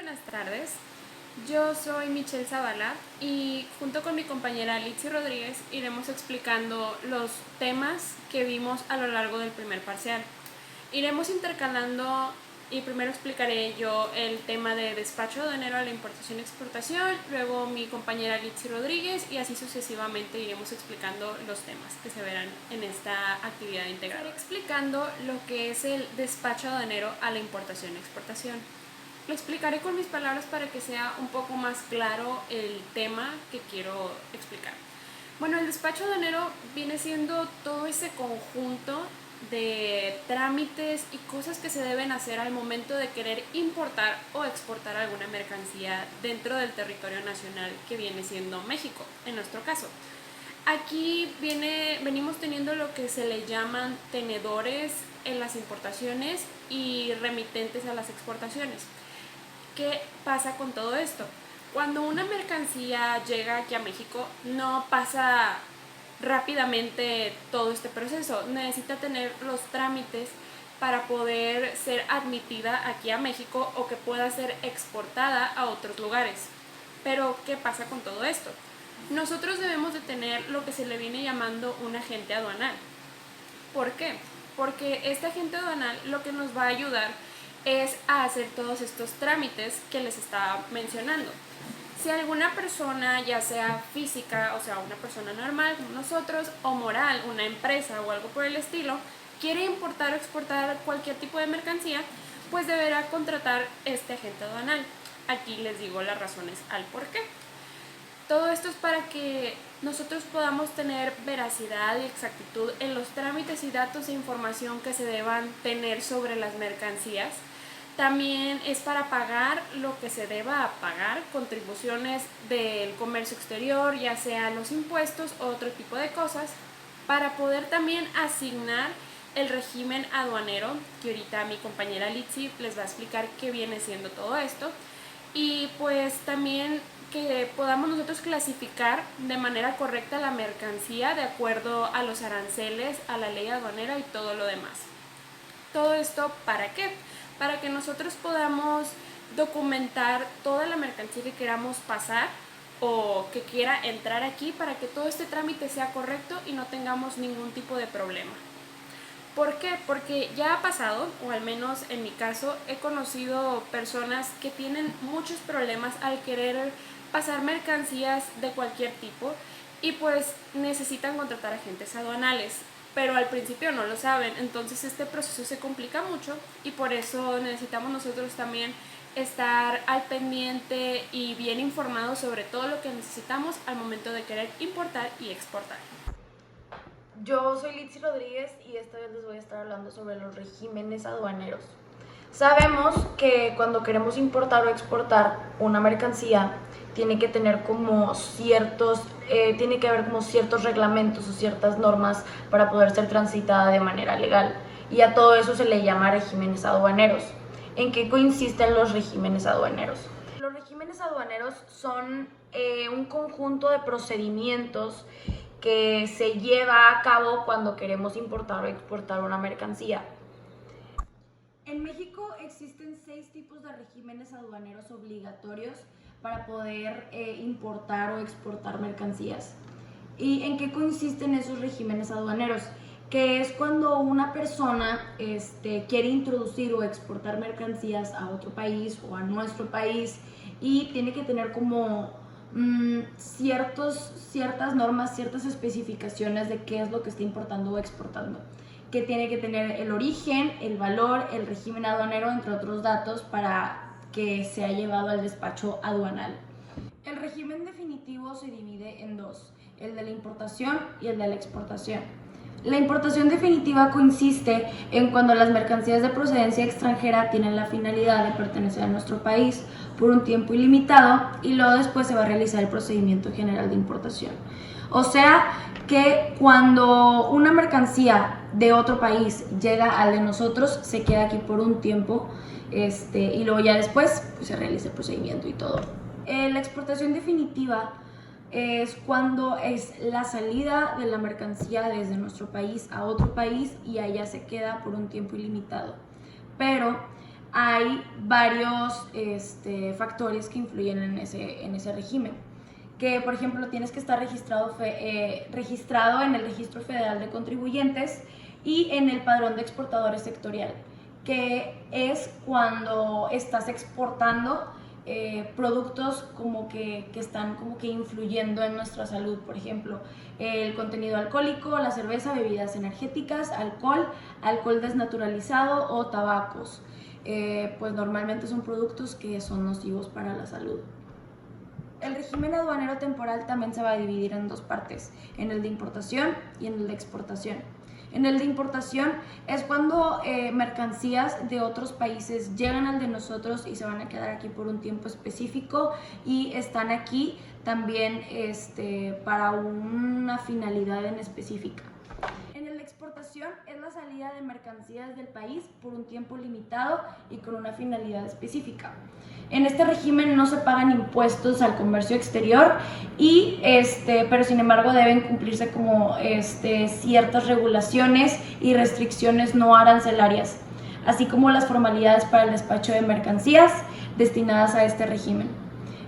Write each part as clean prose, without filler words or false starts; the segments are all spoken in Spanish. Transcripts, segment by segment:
buenas tardes. Yo soy Michelle Zavala y junto con mi compañera Litzy Rodríguez iremos explicando los temas que vimos a lo largo del primer parcial. Iremos intercalando y primero explicaré yo el tema de despacho aduanero a la importación y exportación, luego mi compañera Litzy Rodríguez y así sucesivamente iremos explicando los temas que se verán en esta actividad integral. Estaré explicando lo que es el despacho aduanero a la importación y exportación. Lo explicaré con mis palabras para que sea un poco más claro el tema que quiero explicar. Bueno, el despacho aduanero viene siendo todo ese conjunto de trámites y cosas que se deben hacer al momento de querer importar o exportar alguna mercancía dentro del territorio nacional que viene siendo México, en nuestro caso. Aquí venimos teniendo lo que se le llaman tenedores en las importaciones y remitentes a las exportaciones. ¿Qué pasa con todo esto? Cuando una mercancía llega aquí a México, no pasa rápidamente todo este proceso. Necesita tener los trámites para poder ser admitida aquí a México o que pueda ser exportada a otros lugares. Pero, ¿qué pasa con todo esto? Nosotros debemos de tener lo que se le viene llamando un agente aduanal. ¿Por qué? Porque este agente aduanal lo que nos va a ayudar es a hacer todos estos trámites que les estaba mencionando. Si alguna persona, ya sea física, o sea, una persona normal como nosotros, o moral, una empresa o algo por el estilo, quiere importar o exportar cualquier tipo de mercancía, pues deberá contratar este agente aduanal. Aquí les digo las razones al por qué. Todo esto es para que nosotros podamos tener veracidad y exactitud en los trámites y datos e información que se deban tener sobre las mercancías. También es para pagar lo que se deba pagar, contribuciones del comercio exterior, ya sean los impuestos o otro tipo de cosas, para poder también asignar el régimen aduanero, que ahorita mi compañera Litzy les va a explicar qué viene siendo todo esto, y pues también que podamos nosotros clasificar de manera correcta la mercancía de acuerdo a los aranceles, a la ley aduanera y todo lo demás. ¿Todo esto para qué? Para que nosotros podamos documentar toda la mercancía que queramos pasar o que quiera entrar aquí para que todo este trámite sea correcto y no tengamos ningún tipo de problema. ¿Por qué? Porque ya ha pasado, o al menos en mi caso, he conocido personas que tienen muchos problemas al querer pasar mercancías de cualquier tipo y pues necesitan contratar agentes aduanales, pero al principio no lo saben, entonces este proceso se complica mucho y por eso necesitamos nosotros también estar al pendiente y bien informados sobre todo lo que necesitamos al momento de querer importar y exportar. Yo soy Litzy Rodríguez y esta vez les voy a estar hablando sobre los regímenes aduaneros. Sabemos que cuando queremos importar o exportar una mercancía tiene que tener tiene que haber como ciertos reglamentos o ciertas normas para poder ser transitada de manera legal. Y a todo eso se le llama regímenes aduaneros. ¿En qué consisten los regímenes aduaneros? Los regímenes aduaneros son un conjunto de procedimientos que se lleva a cabo cuando queremos importar o exportar una mercancía. En México existen 6 tipos de regímenes aduaneros obligatorios para poder importar o exportar mercancías. ¿Y en qué consisten esos regímenes aduaneros? Que es cuando una persona quiere introducir o exportar mercancías a otro país o a nuestro país y tiene que tener como ciertas normas, ciertas especificaciones de qué es lo que está importando o exportando, que tiene que tener el origen, el valor, el régimen aduanero, entre otros datos, para que sea llevado al despacho aduanal. El régimen definitivo se divide en dos, el de la importación y el de la exportación. La importación definitiva consiste en cuando las mercancías de procedencia extranjera tienen la finalidad de pertenecer a nuestro país por un tiempo ilimitado y luego después se va a realizar el procedimiento general de importación. O sea que cuando una mercancía de otro país llega al de nosotros, se queda aquí por un tiempo y luego ya después pues, se realiza el procedimiento y todo. La exportación definitiva es cuando es la salida de la mercancía desde nuestro país a otro país y allá se queda por un tiempo ilimitado. Pero hay varios factores que influyen en ese régimen. Que, por ejemplo, tienes que estar registrado en el Registro Federal de Contribuyentes y en el Padrón de Exportadores Sectorial, que es cuando estás exportando productos como que están como que influyendo en nuestra salud. Por ejemplo, el contenido alcohólico, la cerveza, bebidas energéticas, alcohol desnaturalizado o tabacos. Pues normalmente son productos que son nocivos para la salud. El régimen aduanero temporal también se va a dividir en dos partes, en el de importación y en el de exportación. En el de importación es cuando mercancías de otros países llegan al de nosotros y se van a quedar aquí por un tiempo específico y están aquí también para una finalidad en específica. En el de exportación es la salida de mercancías del país por un tiempo limitado y con una finalidad específica. En este régimen no se pagan impuestos al comercio exterior pero sin embargo deben cumplirse como ciertas regulaciones y restricciones no arancelarias, así como las formalidades para el despacho de mercancías destinadas a este régimen.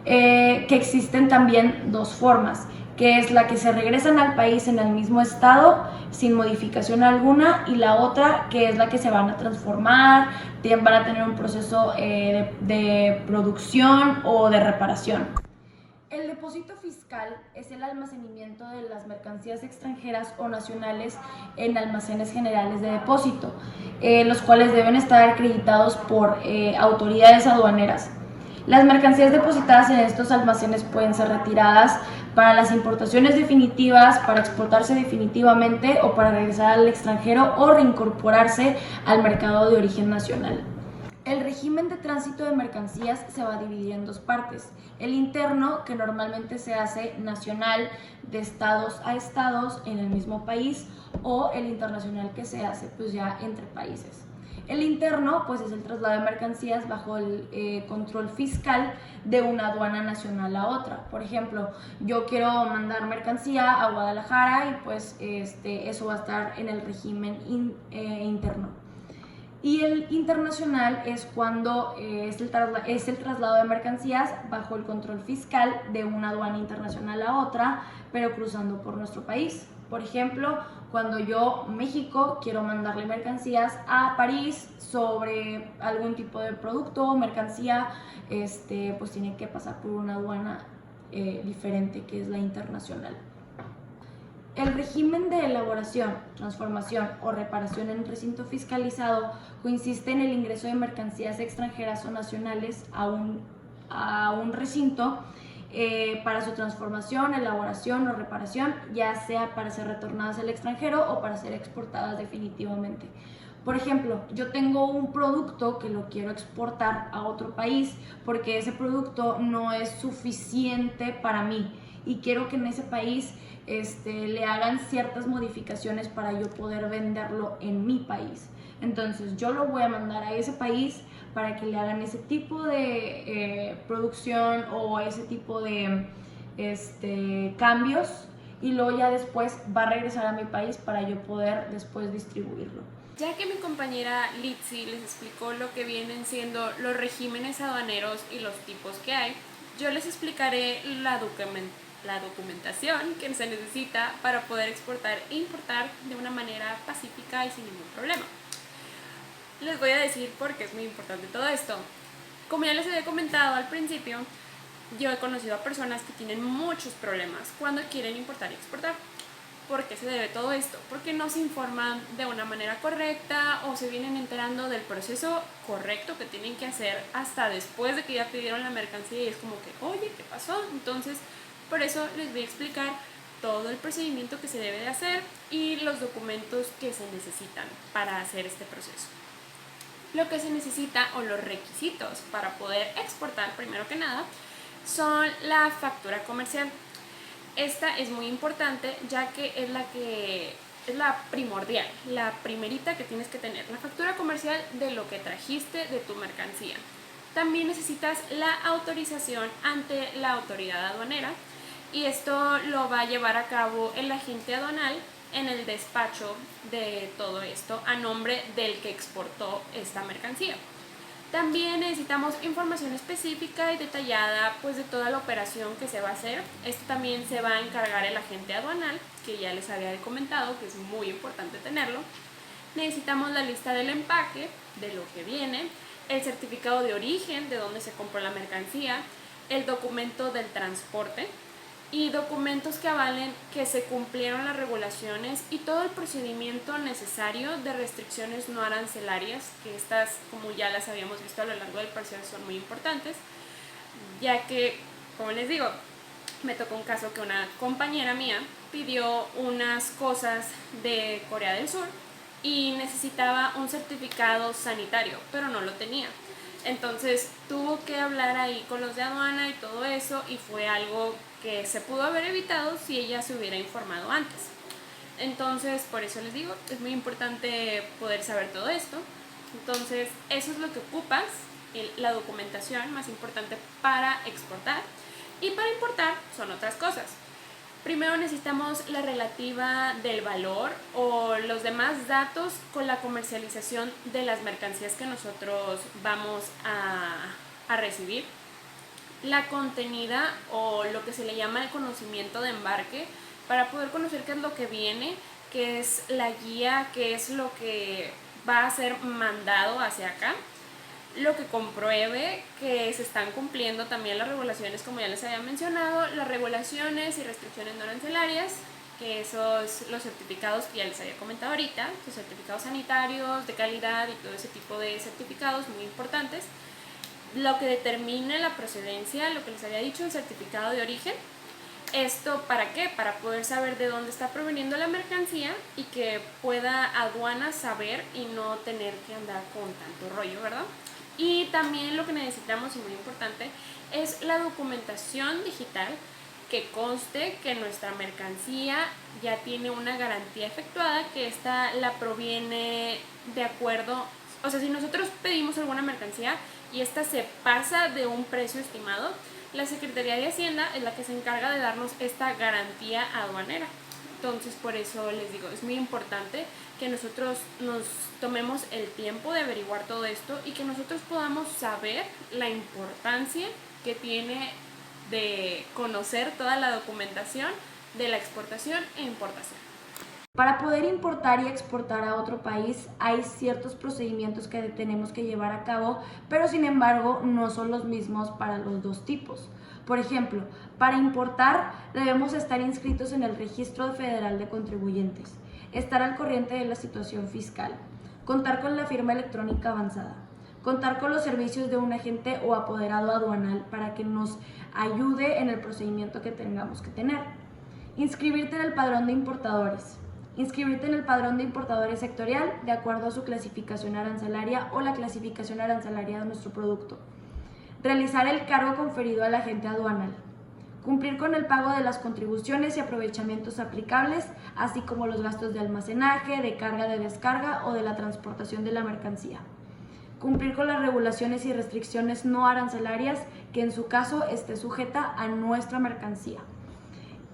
Que existen también dos formas, que es la que se regresan al país en el mismo estado sin modificación alguna, y la otra que es la que se van a transformar, van a tener un proceso de producción o de reparación. El depósito fiscal es el almacenamiento de las mercancías extranjeras o nacionales en almacenes generales de depósito, los cuales deben estar acreditados por autoridades aduaneras. Las mercancías depositadas en estos almacenes pueden ser retiradas para las importaciones definitivas, para exportarse definitivamente o para regresar al extranjero o reincorporarse al mercado de origen nacional. El régimen de tránsito de mercancías se va a dividir en dos partes. El interno, que normalmente se hace nacional de estados a estados en el mismo país, o el internacional, que se hace pues ya entre países. El interno pues es el traslado de mercancías bajo el control fiscal de una aduana nacional a otra. Por ejemplo, yo quiero mandar mercancía a Guadalajara y pues eso va a estar en el régimen interno. Y el internacional es cuando es el traslado de mercancías bajo el control fiscal de una aduana internacional a otra, pero cruzando por nuestro país. Por ejemplo, cuando yo, México, quiero mandarle mercancías a París sobre algún tipo de producto o mercancía, pues tiene que pasar por una aduana diferente, que es la internacional. El régimen de elaboración, transformación o reparación en recinto fiscalizado consiste en el ingreso de mercancías extranjeras o nacionales a un recinto para su transformación, elaboración o reparación, ya sea para ser retornadas al extranjero o para ser exportadas definitivamente. Por ejemplo, yo tengo un producto que lo quiero exportar a otro país porque ese producto no es suficiente para mí y quiero que en ese país le hagan ciertas modificaciones para yo poder venderlo en mi país. Entonces yo lo voy a mandar a ese país para que le hagan ese tipo de producción o ese tipo de cambios, y luego ya después va a regresar a mi país para yo poder después distribuirlo. Ya que mi compañera Litzy les explicó lo que vienen siendo los regímenes aduaneros y los tipos que hay, yo les explicaré la documentación que se necesita para poder exportar e importar de una manera pacífica y sin ningún problema. Les voy a decir por qué es muy importante todo esto. Como ya les había comentado al principio, yo he conocido a personas que tienen muchos problemas cuando quieren importar y exportar. ¿Por qué se debe todo esto? Porque no se informan de una manera correcta o se vienen enterando del proceso correcto que tienen que hacer hasta después de que ya pidieron la mercancía, y es como que, oye, ¿qué pasó? Entonces, por eso les voy a explicar todo el procedimiento que se debe de hacer y los documentos que se necesitan para hacer este proceso. Lo que se necesita, o los requisitos para poder exportar, primero que nada, son la factura comercial. Esta es muy importante, ya que es la primordial, la primerita que tienes que tener, la factura comercial de lo que trajiste de tu mercancía. También necesitas la autorización ante la autoridad aduanera, y esto lo va a llevar a cabo el agente aduanal en el despacho de todo esto a nombre del que exportó esta mercancía. También necesitamos información específica y detallada pues de toda la operación que se va a hacer. Esto también se va a encargar el agente aduanal, que ya les había comentado que es muy importante tenerlo. Necesitamos la lista del empaque, de lo que viene, el certificado de origen, de dónde se compró la mercancía, el documento del transporte y documentos que avalen que se cumplieron las regulaciones y todo el procedimiento necesario de restricciones no arancelarias, que estas, como ya las habíamos visto a lo largo del parcial, son muy importantes, ya que, como les digo, me tocó un caso que una compañera mía pidió unas cosas de Corea del Sur y necesitaba un certificado sanitario, pero no lo tenía. Entonces tuvo que hablar ahí con los de aduana y todo eso, y fue algo que se pudo haber evitado si ella se hubiera informado antes. Entonces, por eso les digo, es muy importante poder saber todo esto. Entonces, eso es lo que ocupas, la documentación más importante para exportar. Y para importar son otras cosas. Primero necesitamos la relativa del valor o los demás datos con la comercialización de las mercancías que nosotros vamos a recibir. La contenida o lo que se le llama el conocimiento de embarque, para poder conocer qué es lo que viene, qué es la guía, qué es lo que va a ser mandado hacia acá. Lo que compruebe que se están cumpliendo también las regulaciones, como ya les había mencionado, las regulaciones y restricciones no arancelarias, que esos los certificados que ya les había comentado ahorita, los certificados sanitarios, de calidad y todo ese tipo de certificados muy importantes. Lo que determine la procedencia, lo que les había dicho, el certificado de origen. ¿Esto para qué? Para poder saber de dónde está proveniendo la mercancía y que pueda aduana saber y no tener que andar con tanto rollo, ¿verdad? Y también lo que necesitamos, y muy importante, es la documentación digital que conste que nuestra mercancía ya tiene una garantía efectuada, que esta la proviene de acuerdo, o sea, si nosotros pedimos alguna mercancía y esta se pasa de un precio estimado, la Secretaría de Hacienda es la que se encarga de darnos esta garantía aduanera. Entonces, por eso les digo, es muy importante que nosotros nos tomemos el tiempo de averiguar todo esto y que nosotros podamos saber la importancia que tiene de conocer toda la documentación de la exportación e importación. Para poder importar y exportar a otro país hay ciertos procedimientos que tenemos que llevar a cabo, pero sin embargo no son los mismos para los dos tipos. Por ejemplo, para importar debemos estar inscritos en el Registro Federal de Contribuyentes, estar al corriente de la situación fiscal, contar con la firma electrónica avanzada, contar con los servicios de un agente o apoderado aduanal para que nos ayude en el procedimiento que tengamos que tener, inscribirte en el padrón de importadores, inscribirte en el padrón de importadores sectorial de acuerdo a su clasificación arancelaria o la clasificación arancelaria de nuestro producto, realizar el cargo conferido al agente aduanal, cumplir con el pago de las contribuciones y aprovechamientos aplicables, así como los gastos de almacenaje, de carga, de descarga o de la transportación de la mercancía, cumplir con las regulaciones y restricciones no arancelarias que en su caso esté sujeta a nuestra mercancía.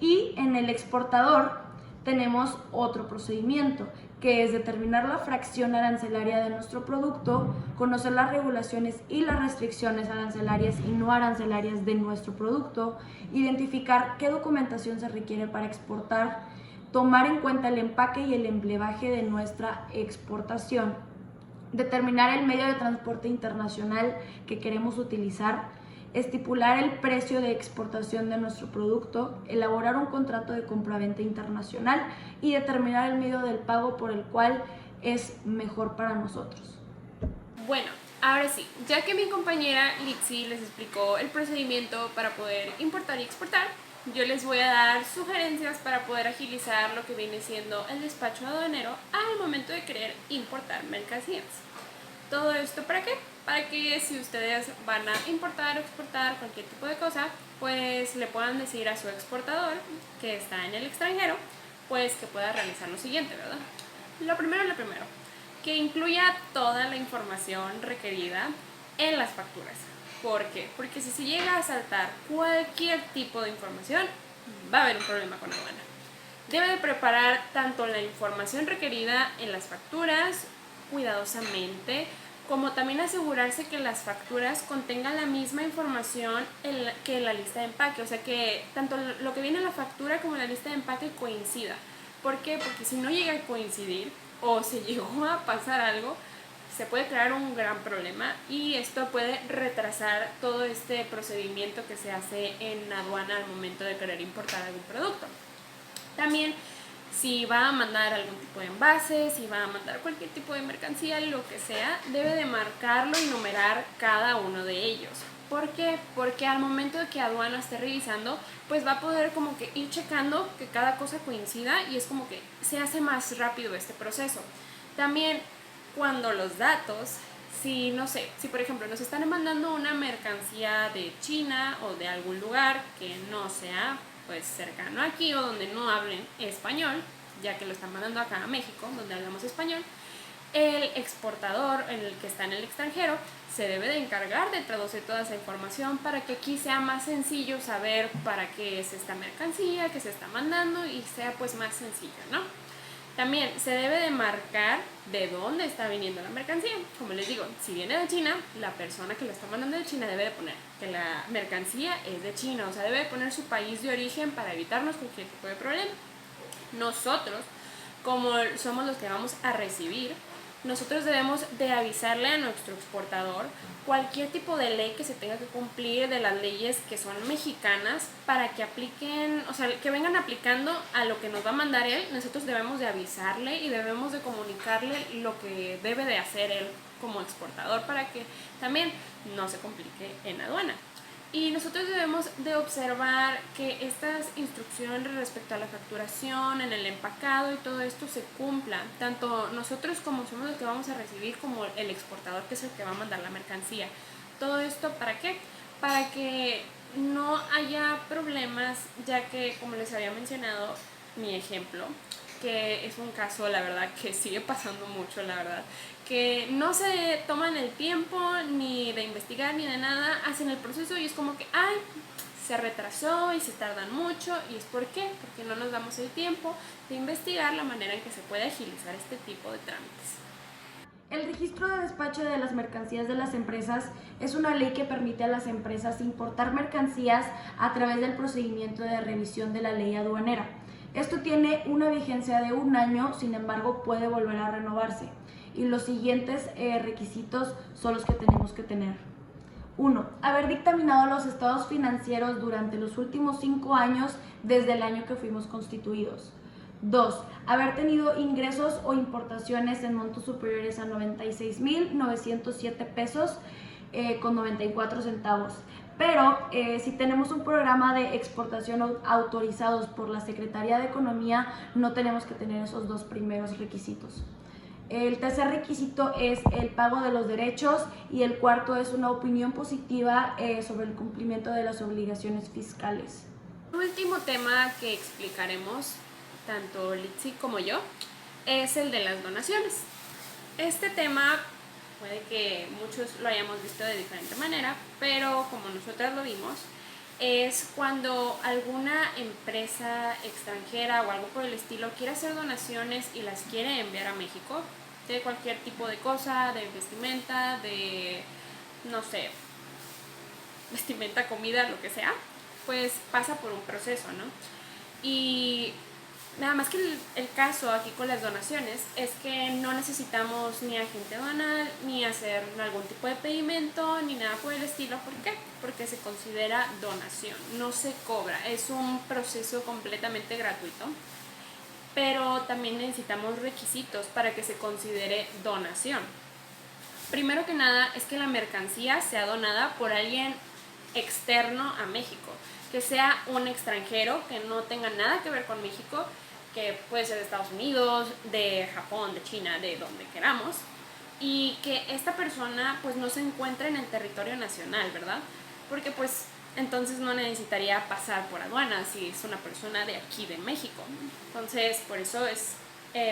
Y en el exportador tenemos otro procedimiento, que es determinar la fracción arancelaria de nuestro producto, conocer las regulaciones y las restricciones arancelarias y no arancelarias de nuestro producto, identificar qué documentación se requiere para exportar, tomar en cuenta el empaque y el emblevaje de nuestra exportación, determinar el medio de transporte internacional que queremos utilizar, estipular el precio de exportación de nuestro producto, elaborar un contrato de compraventa internacional y determinar el medio del pago por el cual es mejor para nosotros. Bueno, ahora sí, ya que mi compañera Litsi les explicó el procedimiento para poder importar y exportar, yo les voy a dar sugerencias para poder agilizar lo que viene siendo el despacho aduanero al momento de querer importar mercancías. ¿Todo esto para qué? Para que si ustedes van a importar o exportar cualquier tipo de cosa, pues le puedan decir a su exportador que está en el extranjero, pues que pueda realizar lo siguiente, ¿verdad? Lo primero, que incluya toda la información requerida en las facturas. ¿Por qué? Porque si se llega a saltar cualquier tipo de información, va a haber un problema con aduana. Debe de preparar tanto la información requerida en las facturas cuidadosamente, como también asegurarse que las facturas contengan la misma información que la lista de empaque, o sea que tanto lo que viene en la factura como en la lista de empaque coincida. ¿Por qué? Porque si no llega a coincidir o se llegó a pasar algo, se puede crear un gran problema y esto puede retrasar todo este procedimiento que se hace en aduana al momento de querer importar algún producto. También, si va a mandar algún tipo de envase, si va a mandar cualquier tipo de mercancía, lo que sea, debe de marcarlo y numerar cada uno de ellos. ¿Por qué? Porque al momento de que aduana esté revisando, pues va a poder como que ir checando que cada cosa coincida y es como que se hace más rápido este proceso. También cuando los datos, si no sé, si por ejemplo nos están mandando una mercancía de China o de algún lugar que no sea pues cercano aquí o donde no hablen español, ya que lo están mandando acá a México, donde hablamos español, el exportador, el que está en el extranjero, se debe de encargar de traducir toda esa información para que aquí sea más sencillo saber para qué es esta mercancía que se está mandando y sea pues más sencillo, ¿no? También se debe de marcar de dónde está viniendo la mercancía. Como les digo, si viene de China, la persona que la está mandando de China debe de poner que la mercancía es de China, o sea, debe de poner su país de origen para evitarnos cualquier tipo de problema. Nosotros, como somos los que vamos a recibir, nosotros debemos de avisarle a nuestro exportador cualquier tipo de ley que se tenga que cumplir de las leyes que son mexicanas para que apliquen, o sea, que vengan aplicando a lo que nos va a mandar él. Nosotros debemos de avisarle y debemos de comunicarle lo que debe de hacer él como exportador para que también no se complique en aduana. Y nosotros debemos de observar que estas instrucciones respecto a la facturación, en el empacado y todo esto se cumplan. Tanto nosotros como somos los que vamos a recibir como el exportador que es el que va a mandar la mercancía. Todo esto ¿para qué? Para que no haya problemas, ya que como les había mencionado mi ejemplo, que es un caso la verdad que sigue pasando mucho la verdad, que no se toman el tiempo ni de investigar ni de nada, hacen el proceso y es como que, ay, se retrasó y se tardan mucho y es ¿por qué? Porque no nos damos el tiempo de investigar la manera en que se puede agilizar este tipo de trámites. El registro de despacho de las mercancías de las empresas es una ley que permite a las empresas importar mercancías a través del procedimiento de revisión de la ley aduanera. Esto tiene una vigencia de 1 año, sin embargo puede volver a renovarse. Y los siguientes requisitos son los que tenemos que tener. 1. Haber dictaminado los estados financieros durante los últimos 5 años desde el año que fuimos constituidos. 2. Haber tenido ingresos o importaciones en montos superiores a 96,907 pesos con 94 centavos. Pero si tenemos un programa de exportación autorizados por la Secretaría de Economía, no tenemos que tener esos dos primeros requisitos. El tercer requisito es el pago de los derechos y el cuarto es una opinión positiva sobre el cumplimiento de las obligaciones fiscales. El último tema que explicaremos, tanto Litsi como yo, es el de las donaciones. Este tema puede que muchos lo hayamos visto de diferente manera, pero como nosotras lo vimos, es cuando alguna empresa extranjera o algo por el estilo quiere hacer donaciones y las quiere enviar a México, de cualquier tipo de cosa, de vestimenta, de, no sé, vestimenta, comida, lo que sea, pues pasa por un proceso, ¿no? Y nada más que el caso aquí con las donaciones es que no necesitamos ni agente aduanal, ni hacer algún tipo de pedimento, ni nada por el estilo. ¿Por qué? Porque se considera donación, no se cobra, es un proceso completamente gratuito. Pero también necesitamos requisitos para que se considere donación. Primero que nada es que la mercancía sea donada por alguien externo a México, que sea un extranjero que no tenga nada que ver con México, que puede ser de Estados Unidos, de Japón, de China, de donde queramos, y que esta persona pues no se encuentre en el territorio nacional, ¿verdad? Porque pues entonces no necesitaría pasar por aduana si es una persona de aquí de México. Entonces por eso es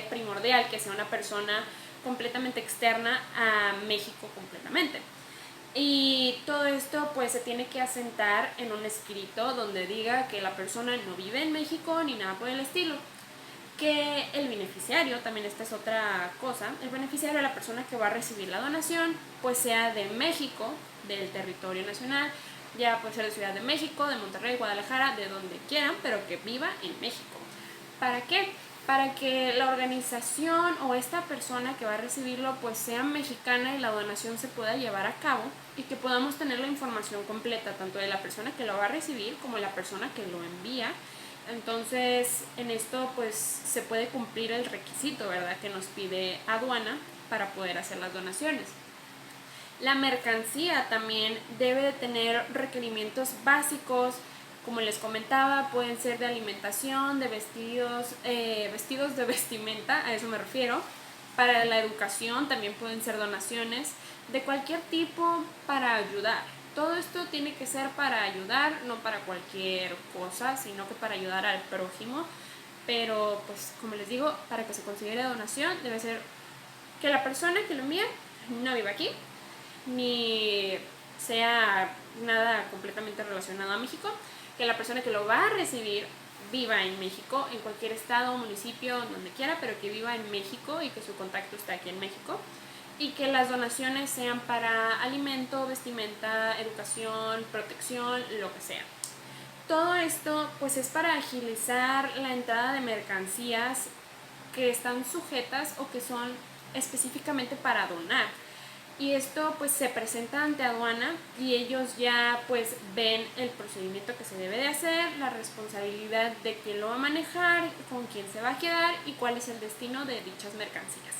primordial que sea una persona completamente externa a México completamente. Y todo esto pues se tiene que asentar en un escrito donde diga que la persona no vive en México ni nada por el estilo. que el beneficiario, también esta es otra cosa, el beneficiario, la persona que va a recibir la donación, pues sea de México, del territorio nacional, ya puede ser de Ciudad de México, de Monterrey, Guadalajara, de donde quieran, pero que viva en México. ¿Para qué? Para que la organización o esta persona que va a recibirlo pues sea mexicana y la donación se pueda llevar a cabo y que podamos tener la información completa tanto de la persona que lo va a recibir como de la persona que lo envía. Entonces en esto pues se puede cumplir el requisito, ¿verdad?, que nos pide aduana para poder hacer las donaciones. La mercancía también debe de tener requerimientos básicos, como les comentaba, pueden ser de alimentación, de vestidos de vestimenta, a eso me refiero. Para la educación también pueden ser donaciones de cualquier tipo para ayudar. Todo esto tiene que ser para ayudar, no para cualquier cosa, sino que para ayudar al prójimo. Pero pues como les digo, para que se considere donación debe ser que la persona que lo envía no viva aquí, ni sea nada completamente relacionado a México, que la persona que lo va a recibir viva en México, en cualquier estado o municipio, donde quiera, pero que viva en México y que su contacto esté aquí en México, y que las donaciones sean para alimento, vestimenta, educación, protección, lo que sea. Todo esto pues es para agilizar la entrada de mercancías que están sujetas o que son específicamente para donar. Y esto pues se presenta ante aduana y ellos ya pues ven el procedimiento que se debe de hacer, la responsabilidad de quién lo va a manejar, con quién se va a quedar y cuál es el destino de dichas mercancías.